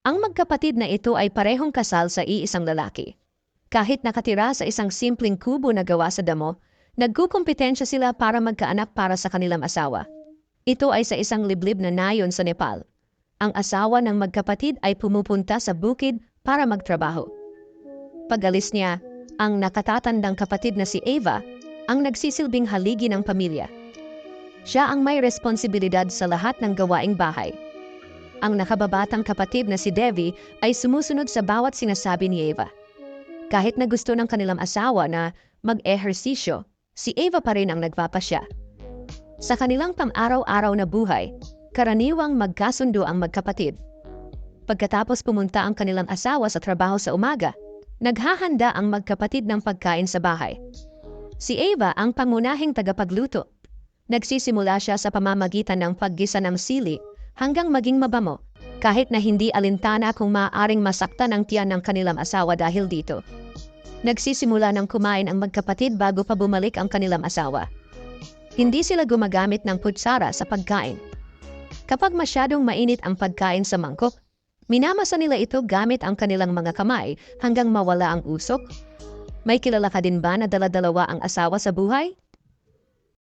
Ang magkapatid na ito ay parehong kasal sa iisang lalaki. Kahit nakatira sa isang simpleng kubo na gawa sa damo, nagkukumpetensya sila para magkaanak para sa kanilang asawa. Ito ay sa isang liblib na nayon sa Nepal. Ang asawa ng magkapatid ay pumupunta sa bukid para magtrabaho. Pag-alis niya, ang nakatatandang kapatid na si Eva ang nagsisilbing haligi ng pamilya. Siya ang may responsibilidad sa lahat ng gawaing bahay. Ang nakababatang kapatid na si Devi ay sumusunod sa bawat sinasabi ni Eva. Kahit na gusto ng kanilang asawa na mag-ehersisyo, si Eva pa rin ang nagpapasya. Sa kanilang pang-araw-araw na buhay, karaniwang magkasundo ang magkapatid. Pagkatapos pumunta ang kanilang asawa sa trabaho sa umaga, naghahanda ang magkapatid ng pagkain sa bahay. Si Eva ang pangunahing tagapagluto. Nagsisimula siya sa pamamagitan ng paggisa ng sili hanggang maging mabamo, kahit na hindi alintana kung maaaring masaktan ang tiyan ng kanilang asawa dahil dito. Nagsisimula ng kumain ang magkapatid bago pa bumalik ang kanilang asawa. Hindi sila gumagamit ng kutsara sa pagkain. Kapag masyadong mainit ang pagkain sa mangkok, minamasa nila ito gamit ang kanilang mga kamay hanggang mawala ang usok. May kilala ka din ba na dala-dalawa ang asawa sa buhay?